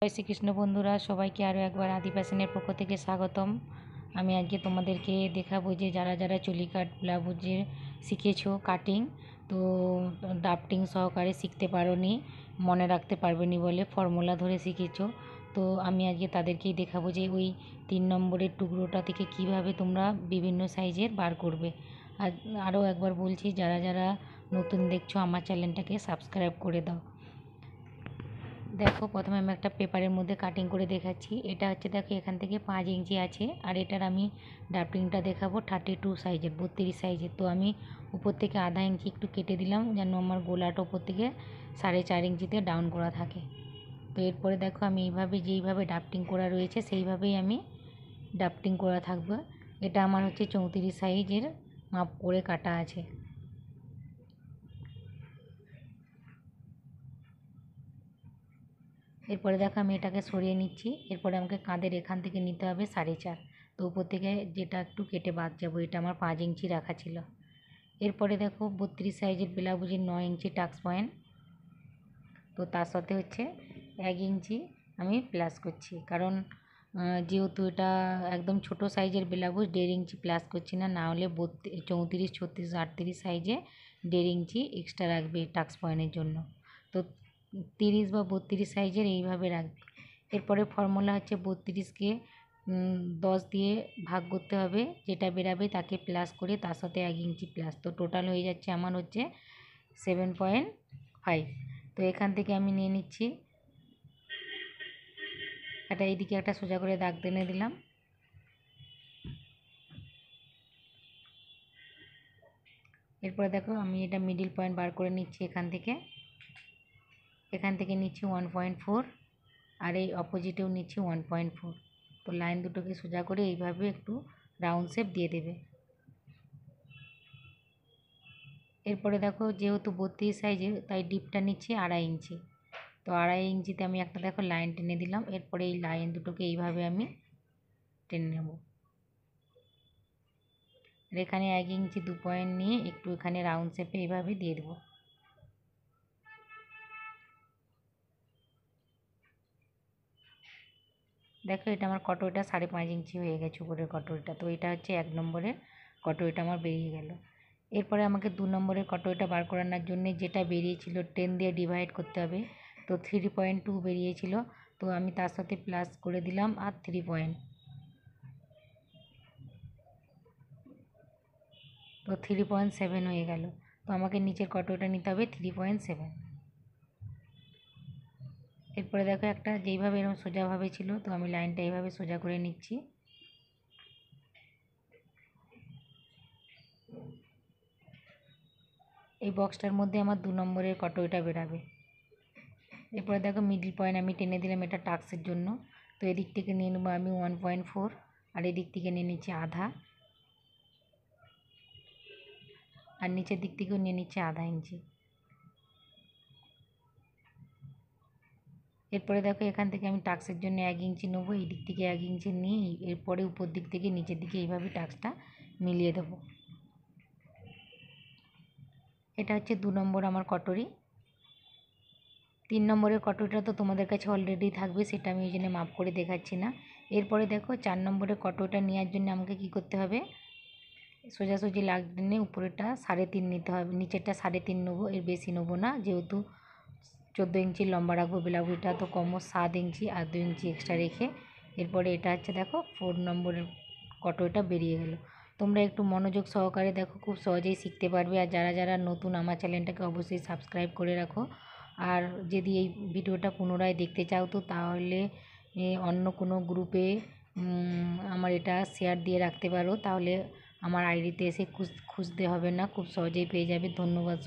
জয় শ্রীকৃষ্ণ বন্ধুরা, সবাইকে আরও একবার আদি ফ্যাশনের পক্ষ থেকে স্বাগতম। আমি আজকে তোমাদেরকে দেখাবো যে যারা যারা চুলি কাট ব্লাউজের শিখেছো কাটিং, তো ড্রাফটিং সহকারে শিখতে পারোনি, মনে রাখতে পারবেনি বলে ফর্মুলা ধরে শিখেছো, তো আমি আজকে তাদেরকেই দেখাবো যে ওই 3 নম্বরের টুকরোটা থেকে কিভাবে তোমরা বিভিন্ন সাইজের বার করবে। আর আরও একবার বলছি, যারা যারা নতুন দেখছো আমার চ্যানেলটাকে সাবস্ক্রাইব করে দাও। দেখো, প্রথমে আমি একটা পেপারের মধ্যে কাটিং করে দেখাচ্ছি। এটা হচ্ছে, দেখো এখান থেকে 5 ইঞ্চি আছে, আর এটার আমি ড্রাফটিংটা দেখাবো 32 সাইজের, 32 সাইজের। তো আমি উপর থেকে আধা ইঞ্চি একটু কেটে দিলাম যেন আমার গোলাটা উপর থেকে 4.5 ইঞ্চিতে ডাউন করা থাকে। তো এরপরে দেখো আমি এইভাবে যেইভাবে ড্রাফটিং করা রয়েছে সেইভাবেই আমি ড্রাফটিং করা থাকবে। এটা আমার হচ্ছে 34 সাইজের মাপ করে কাটা আছে। এরপরে দেখো আমি এটাকে সরিয়ে নিচ্ছি। এরপরে আমাকে কাঁধের এখান থেকে নিতে হবে 4.5। তো উপর থেকে যেটা একটু কেটে বাদ যাবো, এটা আমার 5 ইঞ্চি রাখা ছিল। এরপরে দেখো 32 সাইজের ব্লাউজের 9 ইঞ্চি টাক্স পয়েন্ট, তো তার সাথে হচ্ছে 1 ইঞ্চি আমি প্লাস করছি, কারণ যেহেতু এটা একদম ছোট সাইজের ব্লাউজ, 1.5 ইঞ্চি প্লাস করছি না, না হলে 34, 36, 38 সাইজে 1.5 ইঞ্চি এক্সট্রা রাখবে টাক্স পয়েন্টের জন্য। তো 30 বা 32 সাইজের এইভাবে রাখবে। এরপরে ফর্মুলা হচ্ছে 32কে 10 দিয়ে ভাগ করতে হবে, যেটা বেরাবে তাকে প্লাস করে তার সাথে 1 ইঞ্চি প্লাস, তো টোটাল হয়ে যাচ্ছে আমার হচ্ছে 7.5। তো এখান থেকে আমি নিয়ে নিচ্ছি এটা, এইদিকে একটা সোজা করে দাগ টেনে দিলাম। এরপরে দেখো আমি এটা মিডিল পয়েন্ট বার করে নিচ্ছি। এখান থেকে নিচ্ছি 1.4, আর এই অপোজিটেও নিচ্ছি 1.4। তো লাইন দুটোকে সোজা করে এইভাবে একটু রাউন্ড শেপ দিয়ে দেবে। এরপরে দেখো যেহেতু 32 সাইজের, তাই ডিপটা নিচ্ছি 2.5 ইঞ্চি। তো 2.5 ইঞ্চিতে আমি একটা দেখো লাইন টেনে দিলাম। এরপরে এই লাইন দুটোকে এইভাবে আমি টেনে নেব। আর এখানে 1 ইঞ্চি 2 পয়েন্ট নিয়ে একটু এখানে রাউন্ড শেপে এইভাবে দিয়ে দেবো। দেখো এটা আমার কটোটা 5.5 ইঞ্চি হয়ে গেছে উপরের কটোটা। তো এটা হচ্ছে 1 নম্বরের কটোটা আমার বেরিয়ে গেল। এরপরে আমাকে 2 নম্বরের কটোটা বার করানোর জন্য যেটা বেরিয়েছিল 10 দিয়ে ডিভাইড করতে হবে। তো 3.2 বেরিয়েছিল, তো আমি তার সাথে প্লাস করে দিলাম আর 3 পয়েন্ট, তো 3.7 হয়ে গেল। তো আমাকে নিচের কটোটা নিতে হবে 3.7। এরপরে দেখো একটা যেইভাবে এরকম সোজাভাবে ছিল, তো আমি লাইনটা এইভাবে সোজা করে নিচ্ছি। এই বক্সটার মধ্যে আমার 2 নম্বরের কটোটা বেরাবে। এরপরে দেখো মিডল পয়েন্ট আমি টেনে দিলাম, এটা টাক্সের জন্য। তো এদিক থেকে নিয়ে নেবো আমি 1.4, আর এদিক থেকে নিয়ে নিচ্ছি আধা, আর নিচের দিক থেকেও নিয়ে নিচ্ছি আধা ইঞ্চি। এরপরে দেখো এখান থেকে আমি টাক্সের জন্য 1 ইঞ্চি নেবো, এই দিক থেকে 1 ইঞ্চি নিয়ে এরপরে উপর দিক থেকে নিচের দিকে এইভাবে টাক্সটা মিলিয়ে দেবো। এটা হচ্ছে 2 নম্বর আমার কটোরি। 3 নম্বরের কটোটা তো তোমাদের কাছে অলরেডি থাকবে, সেটা আমি ওই জন্য মাপ করে দেখাচ্ছি না। এরপরে দেখো 4 নম্বরের কটোটা নেওয়ার জন্য আমাকে কি করতে হবে, সোজাসুজি লাগ টেনে উপরেরটা 3.5 নিতে হবে, নিচেরটা 3.5 নেবো, এর বেশি নেবো না, যেহেতু 14 ইঞ্চি লম্বা রাখবো ব্লাউজটা, তো কমও 7 ইঞ্চি আর 2 ইঞ্চি এক্সট্রা রেখে। এরপরে এটা হচ্ছে দেখো 4 নম্বরের কটোটা বেরিয়ে গেল। তোমরা একটু মনোযোগ সহকারে দেখো, খুব সহজেই শিখতে পারবে। আর যারা যারা নতুন আমার চ্যানেলটাকে অবশ্যই সাবস্ক্রাইব করে রাখো। আর যদি এই ভিডিওটা পুনরায় দেখতে চাও, তো তাহলে অন্য কোনো গ্রুপে আমার এটা শেয়ার দিয়ে রাখতে পারো, তাহলে আমার আইডিতে এসে খুঁজতে হবে না, খুব সহজেই পেয়ে যাবে। ধন্যবাদ।